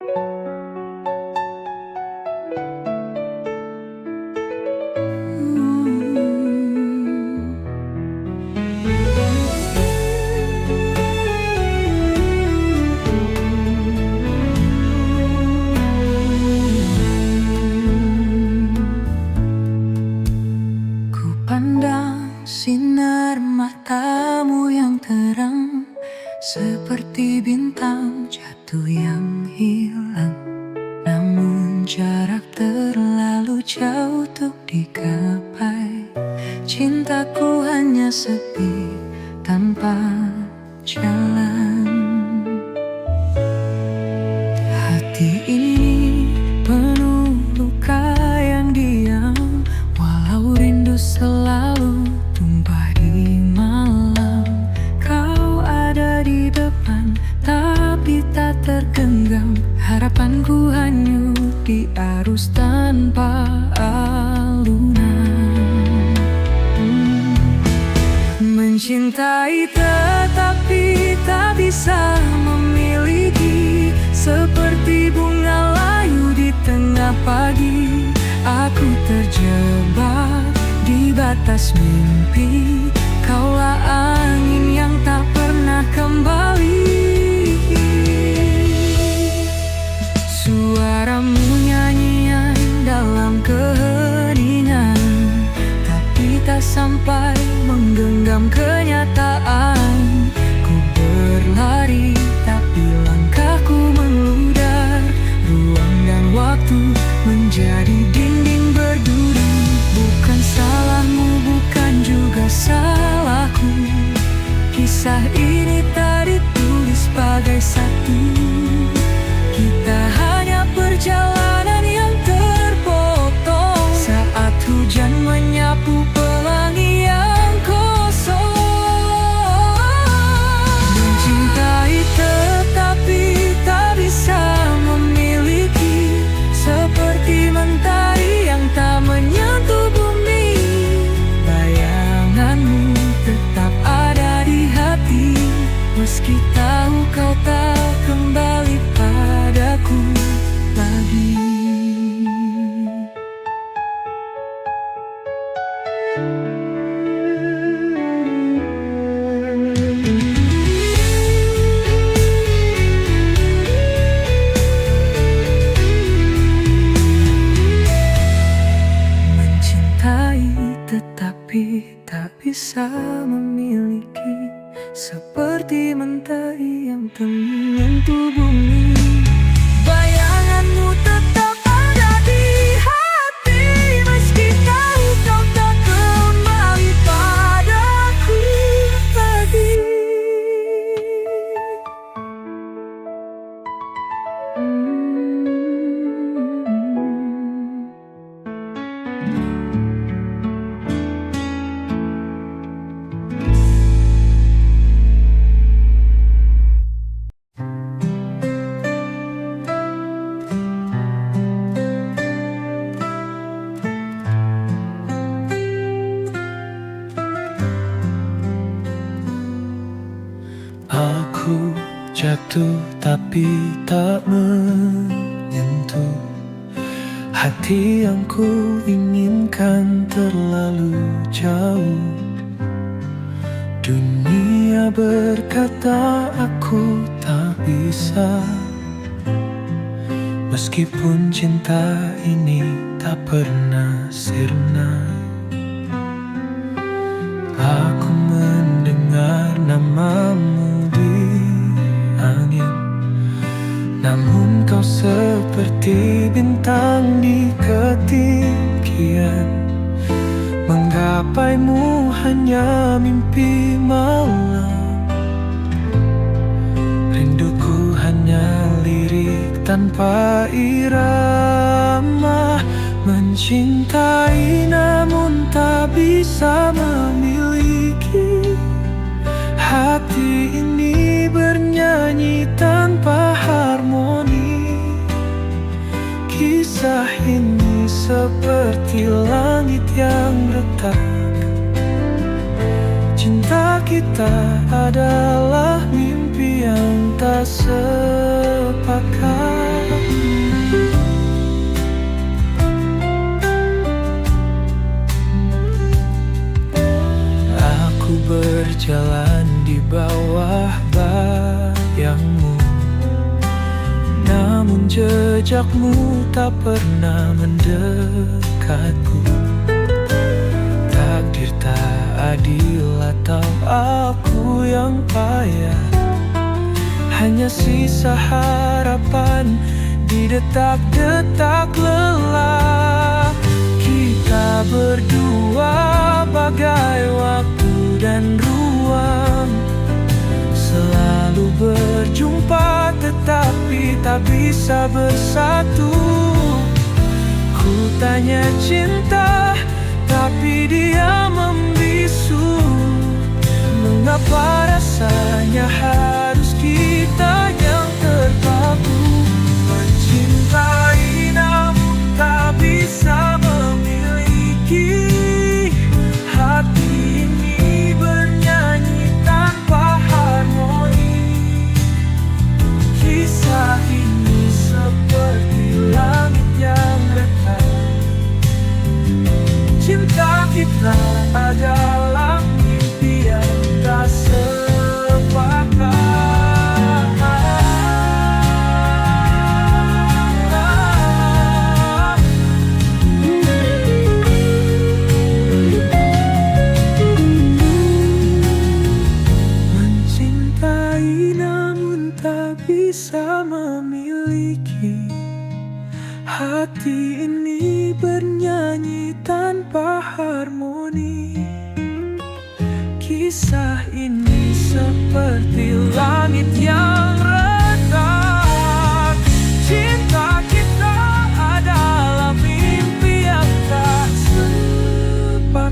Ku pandang sinar matamu yang terang, seperti bintang jatuh yang hilang. Namun jarak terlalu jauh untuk digapai. Cintaku hanya sepi tanpa jalan. Hati ini penuh luka yang diam, walau rindu selalu tumpah di malam. Kau ada di depan, tapi tak tergenggam. Harapanku hanyut di arus tanpa alunan. Mencintai tetapi tak bisa memiliki, seperti bunga layu di tengah pagi. Aku terjebak di batas mimpi, kaulah angin yang tak pernah kembali. Suaramu nyanyian dalam keheningan, tapi tak sampai menggenggam kenyataan. Ku berlari tapi langkahku mengludar, ruang dan waktu menjadi dinding berduri. Bukan salahmu, bukan juga salahku. Kisah ini tak ditulis sebagai satu. Kita hanya perjalanan yang terpotong saat hujan menyapu pelangi yang kosong. Mencintai tetapi tak bisa memiliki, seperti mentari yang tak menyentuh bumi. Bayanganmu tetap ada di hati, meski tahu kau tak kembali padaku lagi. Mencintai tetapi tak bisa memiliki, seperti mentari yang tak menyentuh bumi. Bayanganmu tetap ada di hati, meski tahu kau tak kembali padaku lagi. Aku jatuh tapi tak menyentuh hati yang ku inginkan terlalu jauh. Dunia berkata aku tak bisa, meskipun cinta ini tak pernah sirna. Aku mendengar namamu di angin, namun kau seperti bintang di ketinggian. Menggapaimu hanya mimpi malam, rinduku hanya lirik tanpa irama. Mencintai namun tak bisa memiliki, hati ini bernyanyi tanpa harmoni. Kisah ini seperti langit yang retak. Cinta kita adalah mimpi yang tak sepakat. namun jejakmu tak pernah mendekatku. Takdir tak adil atau aku yang payah, hanya sisa harapan di detak-detak lelah. Kita berdua bagai waktu dan ruang, selalu berjumpa tetapi tak bisa bersatu. Ku tanya cinta, tapi dia membisu. Mengapa rasanya harus kita yang terpaku? Mencintai namun tak bisa memiliki. Hati ini bernyanyi tanpa harmoni. Kisah ini seperti langit yang retak. Cinta kita adalah mimpi yang tak sepakat. Mencintai namun tak bisa memiliki. Hati ini bernyanyi tanpa harmoni. Kisah ini seperti langit yang retak. Cinta kita adalah mimpi yang tak sepakat.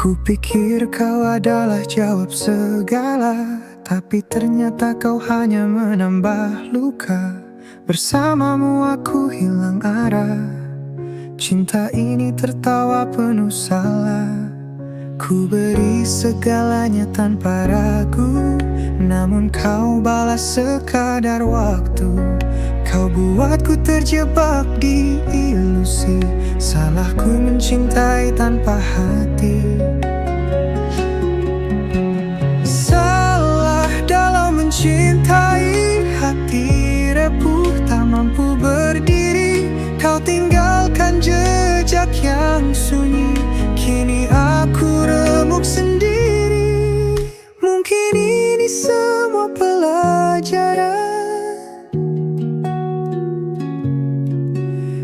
Kupikir kau adalah jawab segala, tapi ternyata kau hanya menambah luka. Bersamamu aku hilang arah. Cinta ini tertawa penuh salah. Ku beri segalanya tanpa ragu, namun kau balas sekadar waktu. Kau buatku terjebak di ilusi. Salahku mencintai tanpa hati. Salah dalam mencintai, hati repuh tak mampu berdiri. Kau tinggalkan jejak yang sunyi, kini aku remuk sendiri. Mungkin ini semua pelajaran.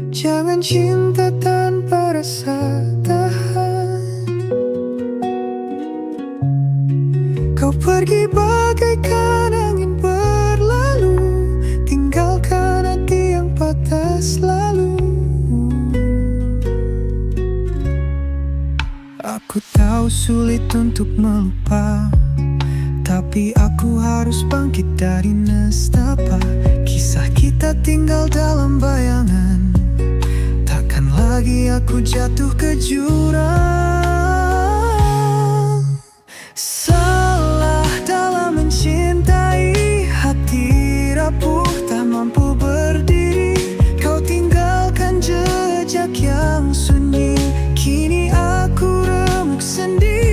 Jangan cinta tanpa rasa tahan. Kau pergi bagaikan angin berlalu, tinggalkan hati yang patah selalu. Aku tahu sulit untuk melupa, tapi aku harus bangkit dari nestapa. Kisah kita tinggal dalam bayangan, takkan lagi aku jatuh ke jurang. Salah dalam mencintai, hati rapuh tak mampu berdiri. Kau tinggalkan jejak yang sunyi, kini aku remuk sendiri.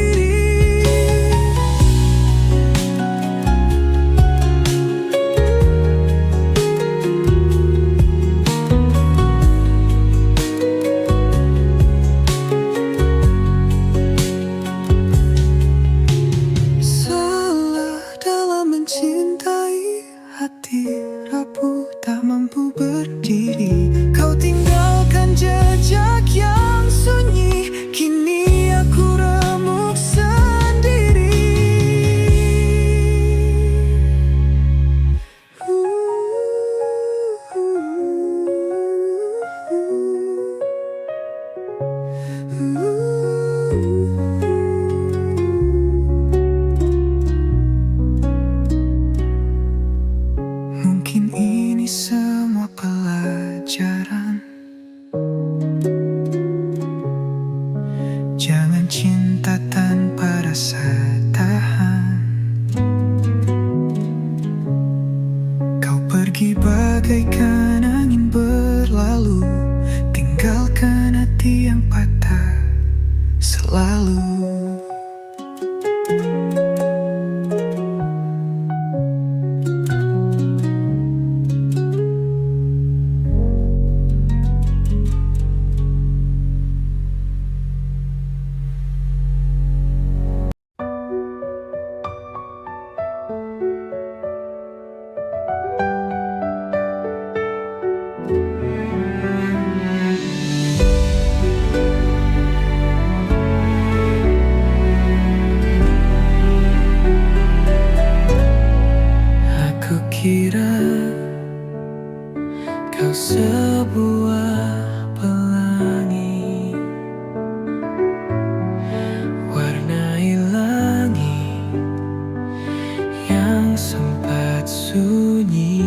bagaikan angin berlalu, tinggalkan hati yang patah selalu. Kira kau sebuah pelangi, warnai langit yang sempat sunyi.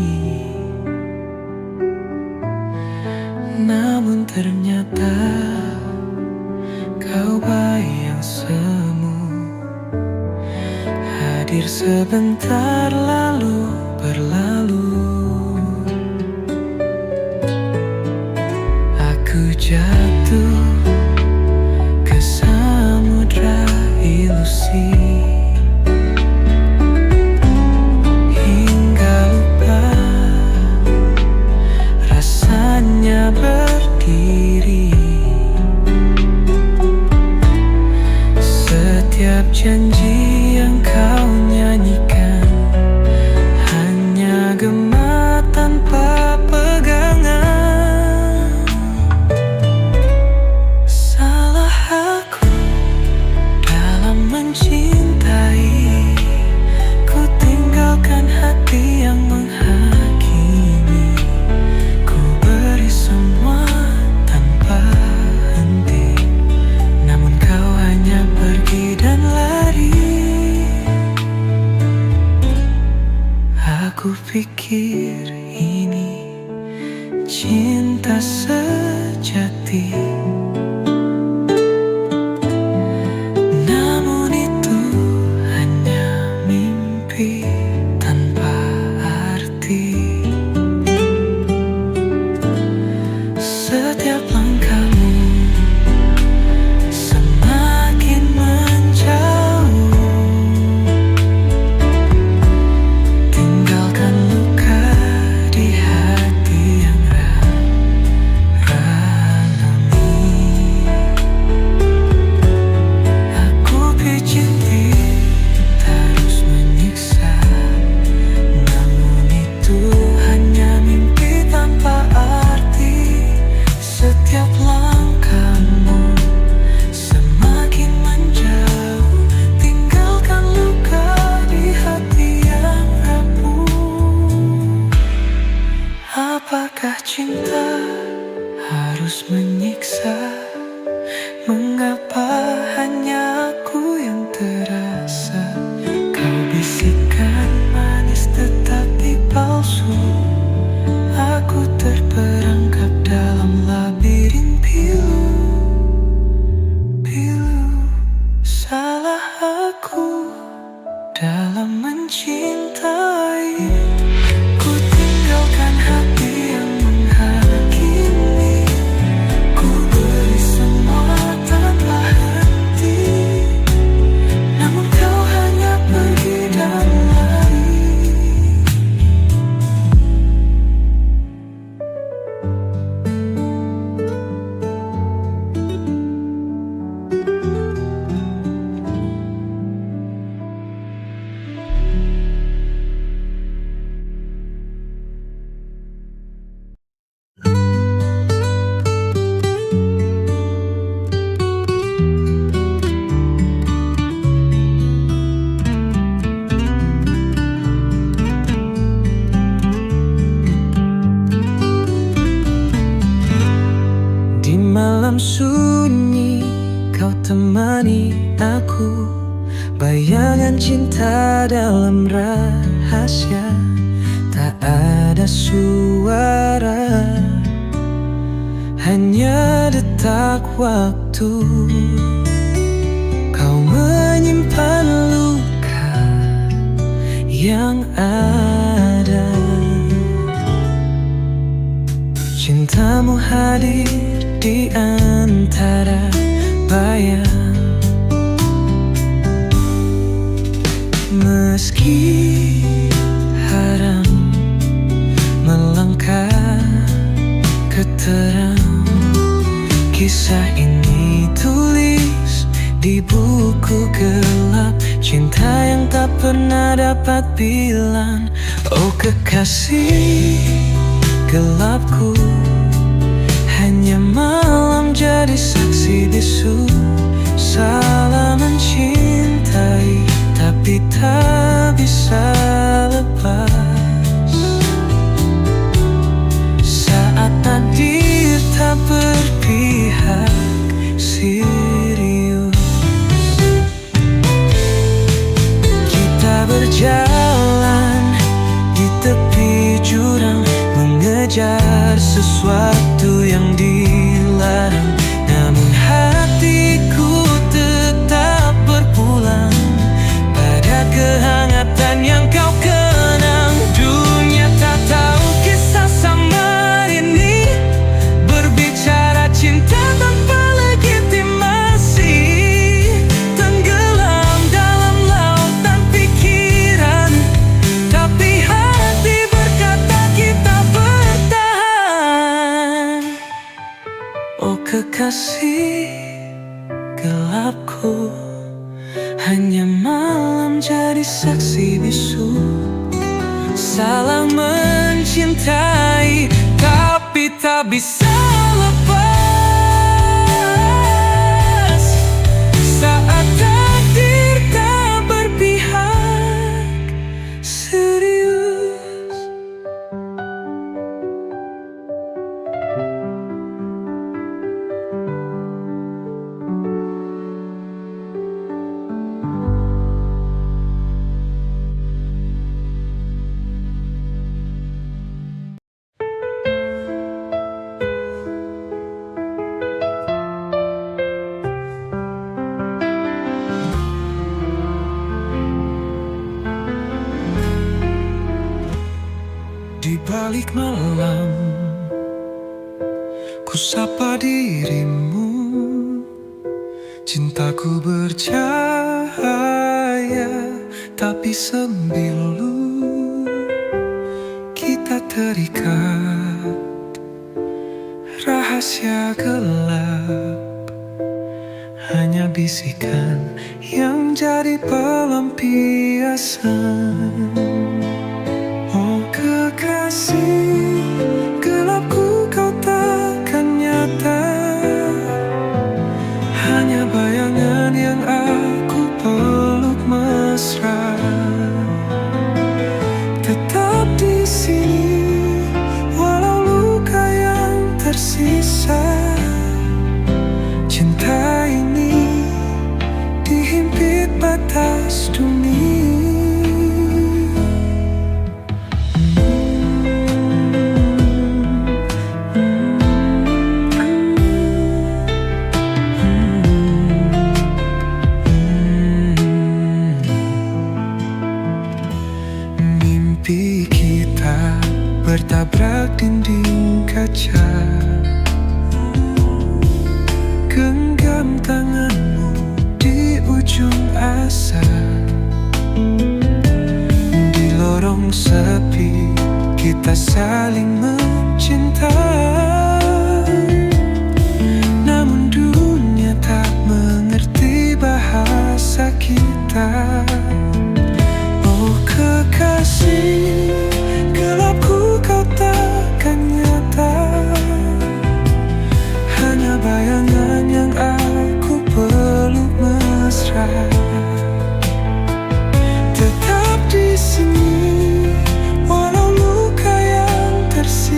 Namun ternyata kau bayang semu, hadir sebentar lalu berlalu. Aku jatuh ke samudra ilusi, hingga lupa rasanya berdiri. Setiap janji yang kau nyanyikan hanya gema tanpa pegangan. Salah aku dalam mencintai, ku tinggalkan hati yang menghakimi. Ku beri semua tanpa henti, namun kau hanya pergi dan lari. Aku pikir ini cinta sejati, namun itu hanya mimpi tanpa arti. Setiap langkahmu semakin menjauh, tinggalkan luka di hati yang ralami. Aku pijit terus menyiksa, namun itu hanya mimpi tanpa arti. Setiap langkahmu semakin menjauh, tinggalkan luka di hati yang rapuh. Apakah cinta harus menyiksa? Mengapa hanya aku yang terasa? Kau bisikan manis tetapi palsu. Aku terperangkap dalam labirin pilu. Salah aku dalam mencintai, ku tinggalkan hati yang menghakimi. Ku beri semua tanpa henti, namun kau hanya pergi dan lari. Di malam sunyi kau temani aku, bayangan cinta dalam rahasia. Tak ada suara, hanya detak waktu. Kau menyimpan luka yang ada. di antara bayang. Meski haram melangkah ke terang, kisah ini tulis di buku gelap, cinta yang tak pernah dapat bilang. Oh kekasih gelapku, hanya malam jadi saksi bisu. Salah mencintai tapi tak bisa lepas. Saat takdir tak berpihak serius, kita berjalan di tepi jurang, mengejar sesuatu yang dilarang. Namun hatiku tetap berpulang pada kehangatan yang kau kenang. Dunia tak tahu kisah sama ini, berbicara cinta tanpa legitimasi, tenggelam dalam lautan pikiran, tapi hati berkata kita bertahan. Oh kekasih gelapku, hanya malam jadi saksi bisu. Salah mencintai tapi tak bisa lepas. Saat takdir tak berpihak serius. Di balik malam, ku sapa dirimu. Cintaku bercahaya, tapi sembilu. Kita terikat, rahasia gelap, hanya bisikan yang jadi pelampiasan. Oh kekasih gelapku, kau takkan nyata, hanya bayangan yang aku peluk mesra. Tetap di sini walau luka yang tersisa. Cinta ini dihimpit batas dunia. Mimpi kita bertabrak dinding kaca. Genggam tanganmu di ujung asa. Di lorong sepi kita saling mencinta. Namun dunia tak mengerti bahasa kita. Oh kekasih gelapku, kau takkan nyata, hanya bayangan yang aku peluk mesra. Tetap di sini walau luka yang tersisa.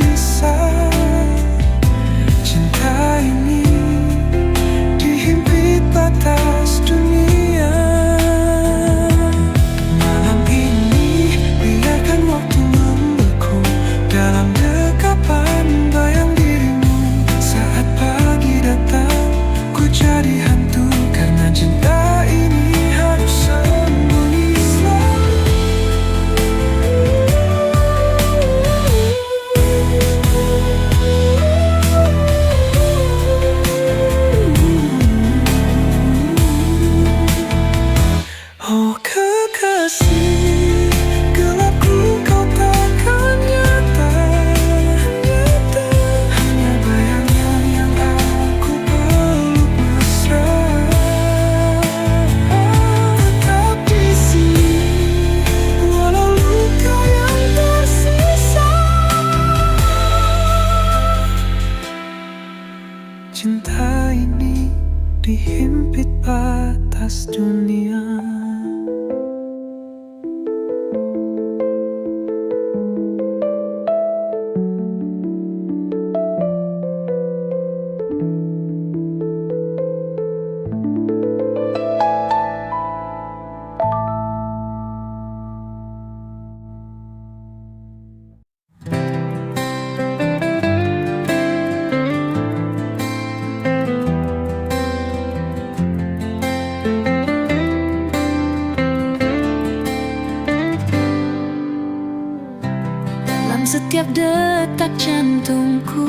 setiap detak jantungku.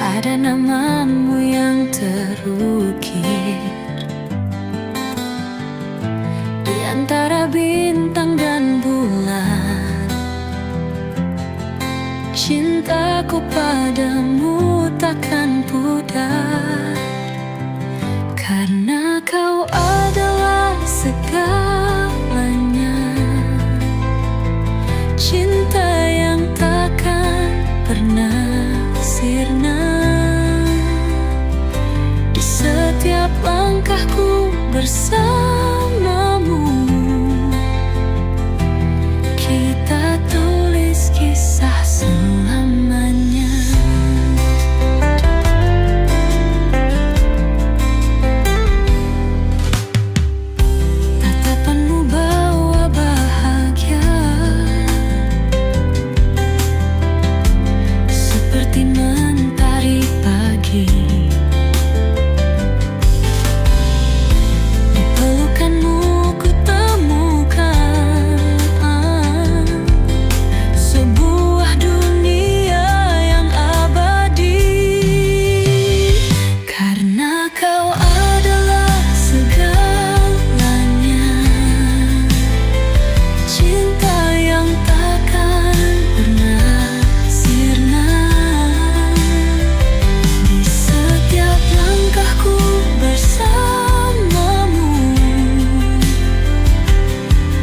Ada namamu yang terukir di antara bintang dan bulan. Cintaku padamu takkan pudar, karena kau adalah segalanya. Cinta yang takkan pernah sirna. Di setiap langkahku bersamamu, kita tulis kisah selamanya. Tatapanmu bawa bahagia, seperti mentari pagi. Di pelukanmu ku temukan sebuah dunia yang abadi, karena kau adalah segalanya. Cinta yang takkan pernah sirna. Di setiap langkahku bersamamu,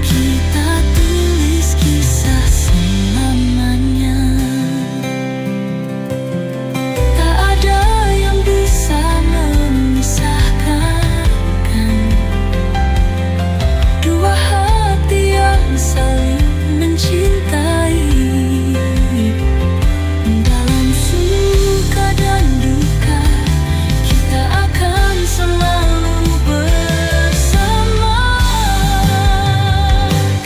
kita tulis kisah selamanya. Tak ada yang bisa memisahkan dua hati yang saling mencintai. Dalam suka dan duka, kita akan selalu bersama,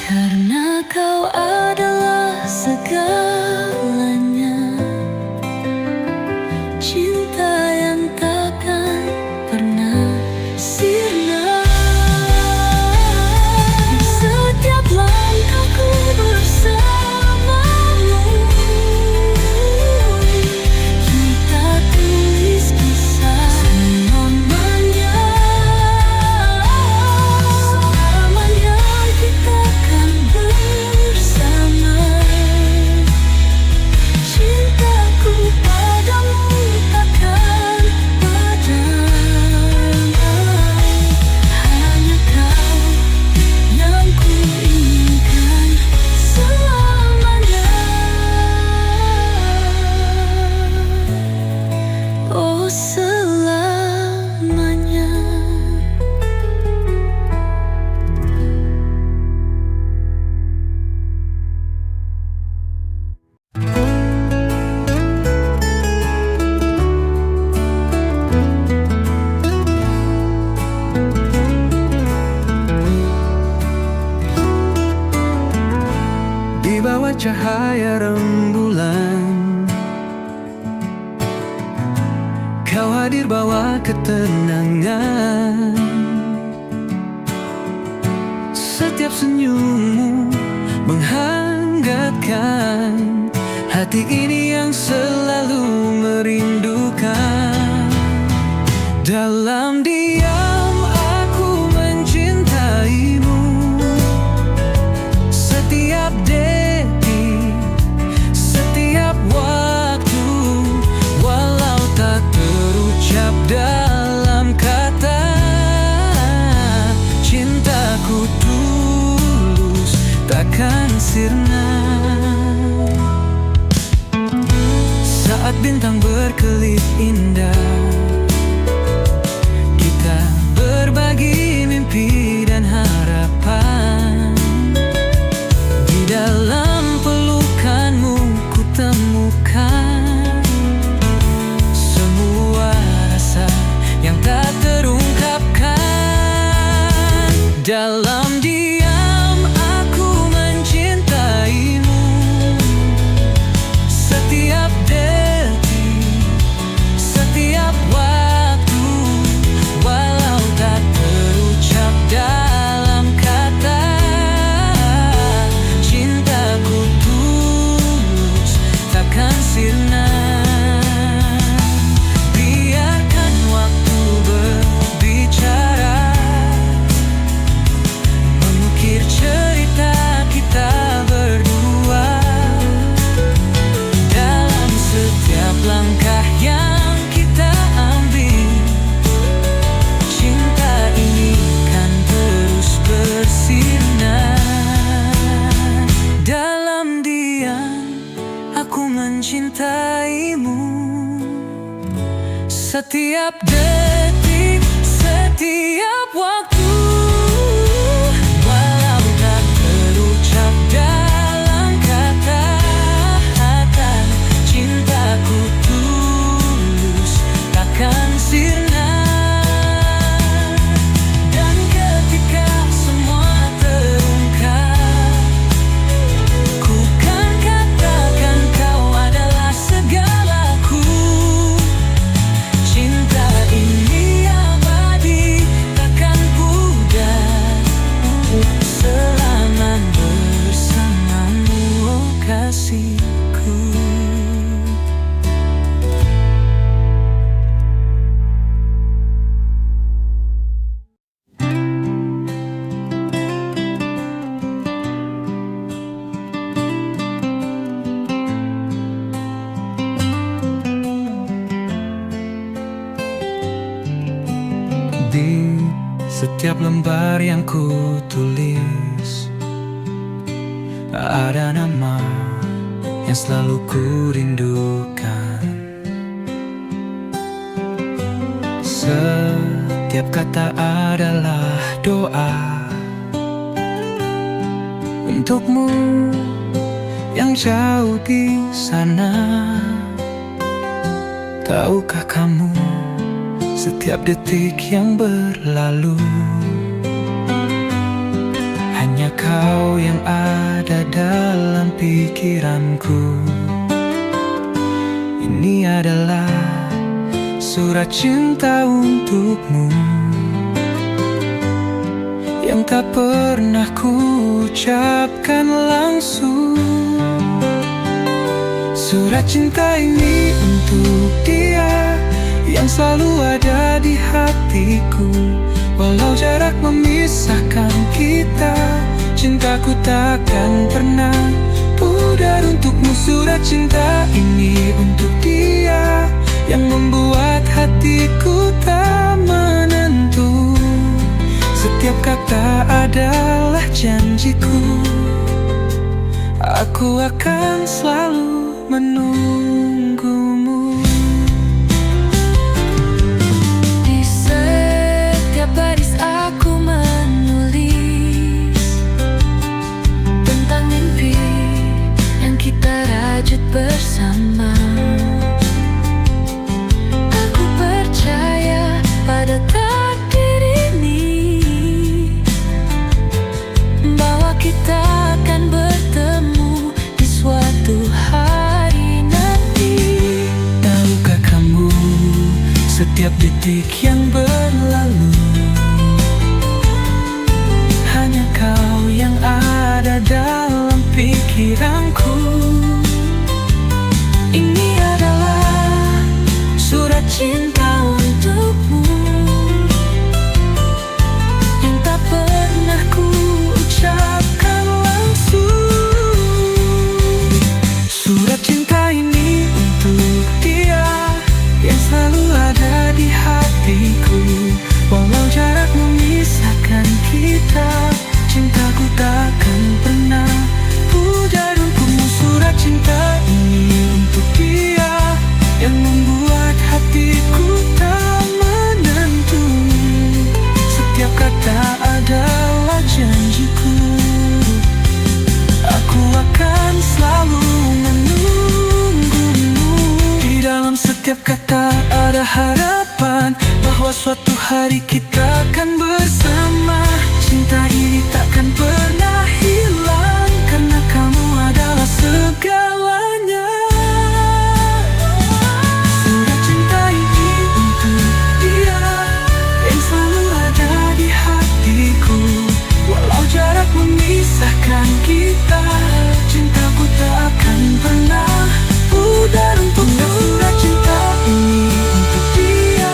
karena kau adalah segalanya. Cinta yang takkan pernah sirna. Di setiap langkahku bersamamu, kita tulis kisah selamanya. Selamanya kita akan bersama. Cintaku padamu takkan padam. Hanya kau yang ku inginkan selamanya. Oh, selamanya. Di bawah cahaya rembulan, kau hadir bawa ketenangan. Setiap senyummu menghangatkan hati ini yang selalu merindukan. Dalam diam aku mencintaimu, setiap detik, setiap waktu, walau tak terucap dalam kata. Cintaku tulus takkan sirna. Saat bintang berkelip indah, kita berbagi mimpi dan harapan. Di dalam pelukanmu ku temukan semua rasa yang tak terungkapkan. Dalam diam aku mencintaimu, setiap detik, setiap waktu, walau tak terucap dalam kata. setiap detik, setiap waktu. Walau tak terucap dalam kata-kata, cintaku tulus takkan sirna. Dan ketika semua terungkap, ku kan katakan kau adalah segalaku. Cinta ini abadi, takkan pudar selama bersamamu, oh kasihku. Di setiap lembar yang ku tulis, ada nama yang selalu ku rindukan. Setiap kata adalah doa untukmu yang jauh di sana. Tahukah kamu, setiap detik yang berlalu, hanya kau yang ada dalam pikiranku. Ini adalah surat cinta untukmu yang tak pernah ku ucapkan langsung. Surat cinta ini untuk dia yang selalu ada di hatiku. Walau jarak memisahkan kita, cintaku takkan pernah pudar untukmu. Surat cinta ini untuk dia yang membuat hatiku tak menentu. Setiap kata adalah janjiku, aku akan selalu menunggumu. Di setiap baris aku menulis tentang mimpi yang kita rajut bersama. Aku percaya pada takdir ini, bahwa kita akan bertemu di suatu hari nanti. Tahukah kamu, setiap detik yang berlalu, hanya kau yang ada dalam pikiranku. Ini adalah surat cinta untukmu yang tak pernah ku ucapkan langsung. Surat cinta ini untuk dia yang selalu ada di hatiku. Walau jarak memisahkan kita, cintaku takkan pernah pudar untukmu. Surat cinta ini untuk dia yang membuat hatiku tak menentu. Setiap kata adalah janjiku, aku akan selalu menunggumu. Di dalam setiap kata ada harapan bahwa suatu hari kita akan bersama. Cinta ini takkan pernah hilang, karena kamu adalah segalanya. Surat cinta ini untuk dia yang selalu ada di hatiku. Walau jarak memisahkan kita, cintaku tak akan pernah pudar untukmu. Surat cinta ini untuk dia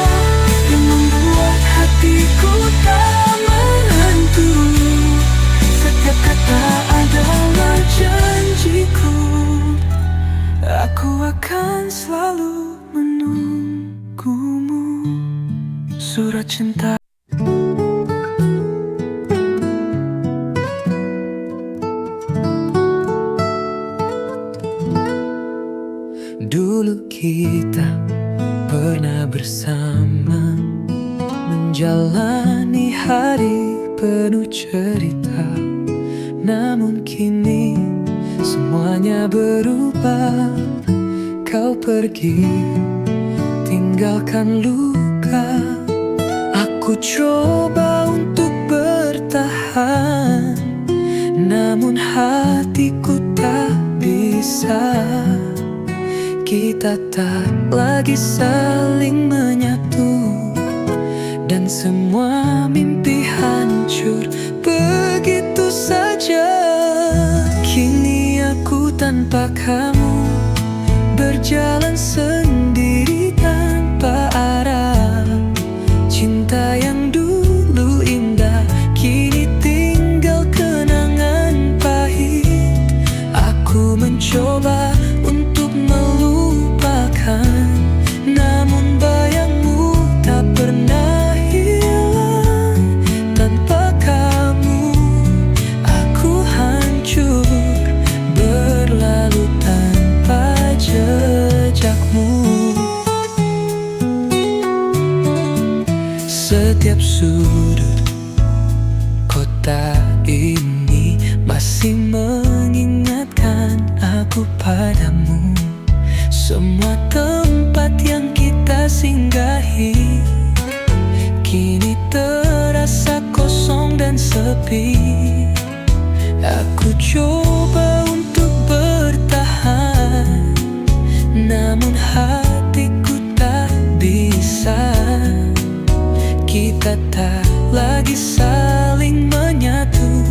yang membuat hatiku tak penuh cerita. Namun kini semuanya berubah. Kau pergi, tinggalkan luka. Aku coba untuk bertahan, namun hatiku tak bisa. Kita tak lagi saling menyatu, dan semua mimpi hancur begitu saja. Kini aku tanpa kamu, berjalan sendiri tanpa arah. Cinta yang dulu indah kini tinggal kenangan pahit. Aku mencoba untuk melupakan, namun bayangmu tak pernah hilang. Tanpa kamu aku hancur, berlalu tanpa jejakmu. Setiap sudut kota ini masih mengingatkan aku padamu. Semua tempat yang kita singgahi kini terasa kosong dan sepi. Aku coba untuk bertahan, namun hatiku tak bisa. Kita tak lagi saling menyatu,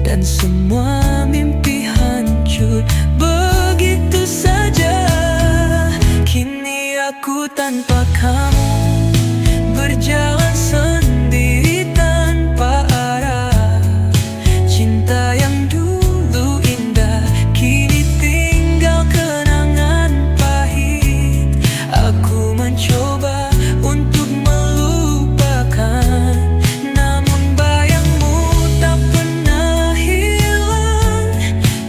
dan semua mimpi hancur begitu saja. Kini aku tanpa kamu, berjalan sendiri tanpa arah. Cinta yang dulu indah kini tinggal kenangan pahit. Aku mencoba untuk melupakan, namun bayangmu tak pernah hilang.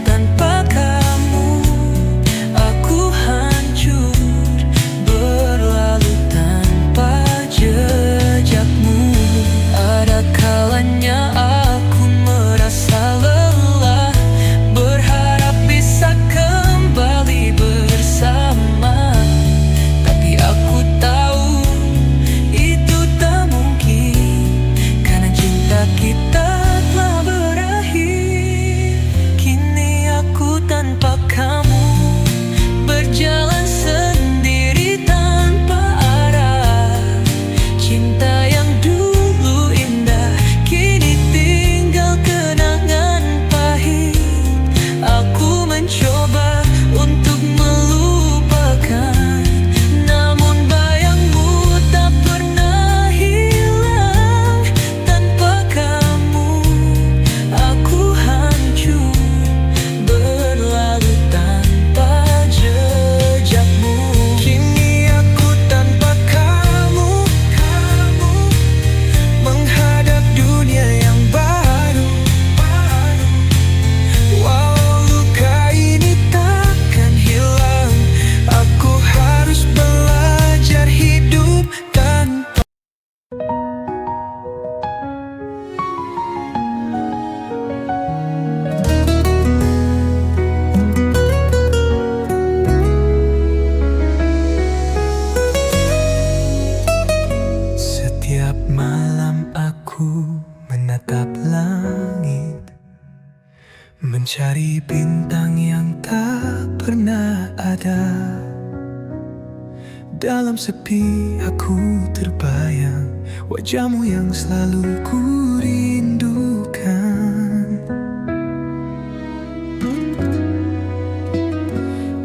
Tanpa kamu aku hancur, berlalu tanpa jejakmu. Ada kalanya aku merasa lelah, berharap bisa kembali bersama. Tapi aku tahu itu tak mungkin, karena cinta kita telah berakhir. Kini aku tanpa kamu, berjalan sendiri tanpa arah. Cinta yang dulu indah kini tinggal kenangan pahit. Aku mencoba untuk melupakan, namun bayangmu tak pernah hilang. Tanpa kamu aku hancur, berlalu tanpa jejakmu. Kini aku tanpa kamu, menghadap dunia yang baru. Walau luka ini takkan hilang, aku harus belajar hidup tanpa. Setiap malam aku menatap langit, mencari bintang yang tak pernah ada. Dalam sepi aku terbayang wajahmu yang selalu ku rindukan.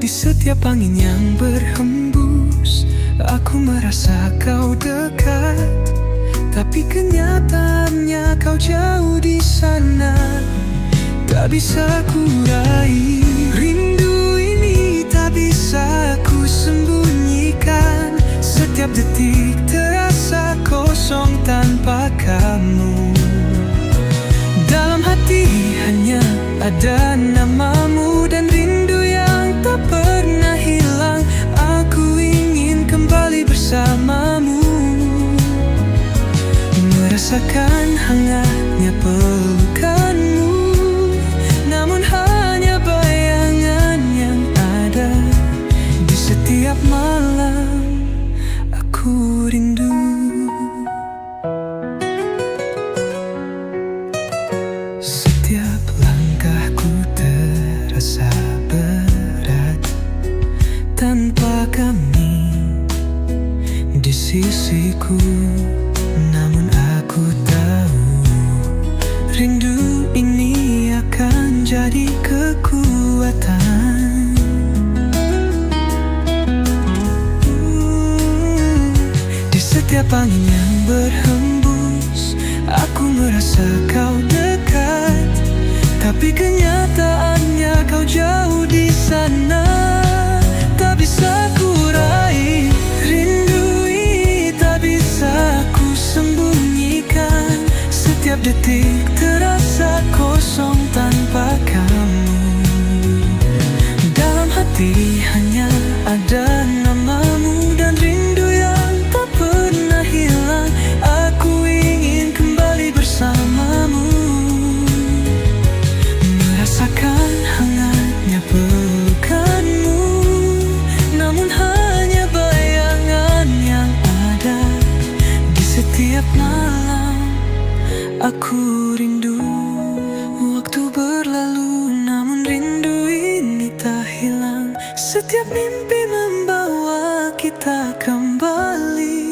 Di setiap angin yang berhembus, aku merasa kau dekat. Tapi kenyataannya kau jauh di sana, tak bisa ku raih. Rindu ini tak bisa ku sembunyikan. Setiap detik terasa kosong tanpa kamu. Dalam hati hanya ada namamu, dan rindu yang tak pernah hilang. Aku ingin kembali bersamamu, merasa Merasakan hangatnya pelukanmu, namun hanya bayangan yang ada. Di setiap malam aku rindu. Setiap langkahku terasa berat tanpa kami di sisiku. Namun aku tahu rindu ini akan jadi kekuatan. Di setiap angin yang berhembus, aku merasa kau dekat, tapi kenyataannya kau jauh di sana. Tak bisa ku raih rindu ini, tak bisa ku sembunyikan. Setiap detik terasa kosong tanpa kamu. Dalam hati hanya ada namamu dan rindu yang tak pernah hilang. Aku ingin kembali bersamamu, merasakan hangatnya pelukanmu, namun hanya bayangan yang ada. Di setiap malam aku rindu. Waktu berlalu namun rindu ini tak hilang. Setiap mimpi membawa kita kembali.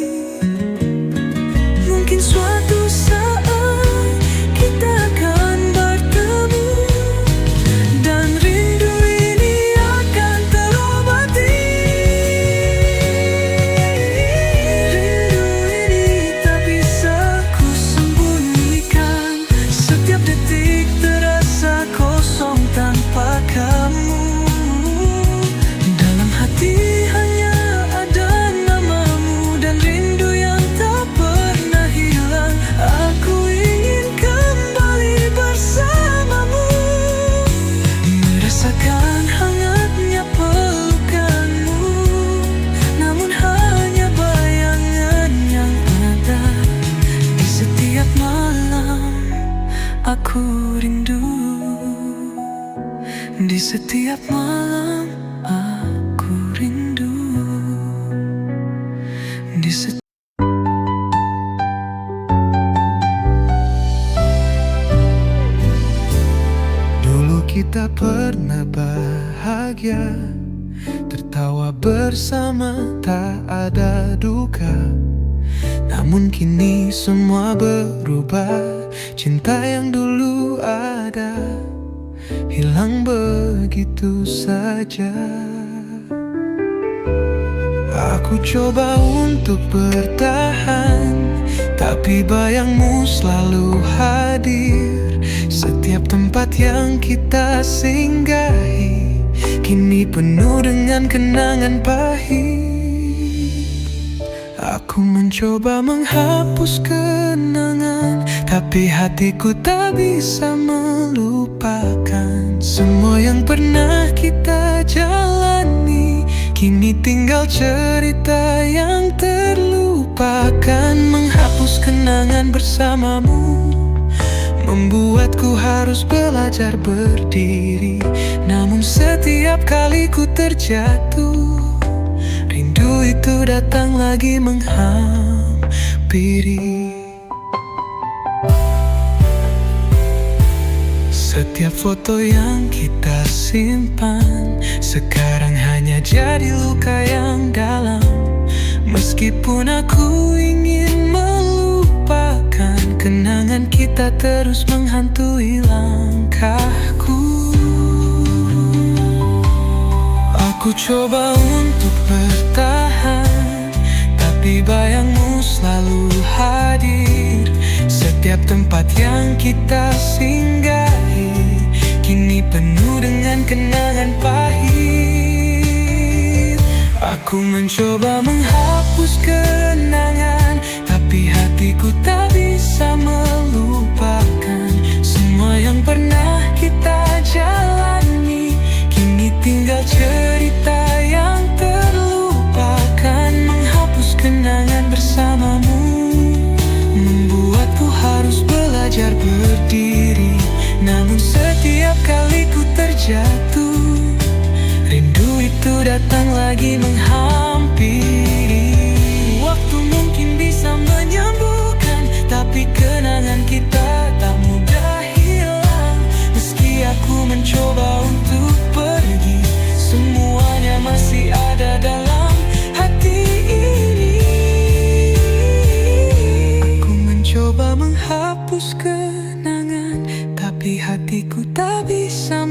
Mungkin suatu saat kita akan bertemu, dan rindu ini akan terobati. Rindu ini tak bisa ku sembunyikan. Setiap detik terasa kosong tanpa kamu. Dalam hati hanya ada namamu dan rindu yang tak pernah hilang. Aku ingin kembali bersamamu, merasakan hangatnya pelukanmu, namun hanya bayangan yang ada. Di setiap malam aku rindu. Di setiap malam aku rindu. Di setiap Dulu kita pernah bahagia, tertawa bersama, tak ada duka. Namun kini semua berubah. Cinta yang dulu ada hilang begitu saja. Aku coba untuk bertahan, tapi bayangmu selalu hadir. Setiap tempat yang kita singgahi kini penuh dengan kenangan pahit. Aku mencoba menghapus kenangan, tapi hatiku tak bisa melupakan. Semua yang pernah kita jalani kini tinggal cerita yang terlupakan. Menghapus kenangan bersamamu membuatku harus belajar berdiri. Namun setiap kali ku terjatuh, rindu itu datang lagi menghampiri. Setiap foto yang kita simpan sekarang hanya jadi luka yang dalam. Meskipun aku ingin melupakan, kenangan kita terus menghantui langkahku. Aku coba untuk bertahan, tapi bayangmu selalu hadir. Setiap tempat yang kita singgahi kini penuh dengan kenangan pahit. Aku mencoba menghapus kenangan, tapi hatiku tak bisa melupakan. Semua yang pernah kita jalani kini tinggal cerita yang terlupakan. Menghapus kenangan bersamamu membuatku lagi menghampiri. Waktu mungkin bisa menyembuhkan, tapi kenangan kita tak mudah hilang. Meski aku mencoba untuk pergi, semuanya masih ada dalam hati ini. Aku mencoba menghapus kenangan, tapi hatiku tak bisa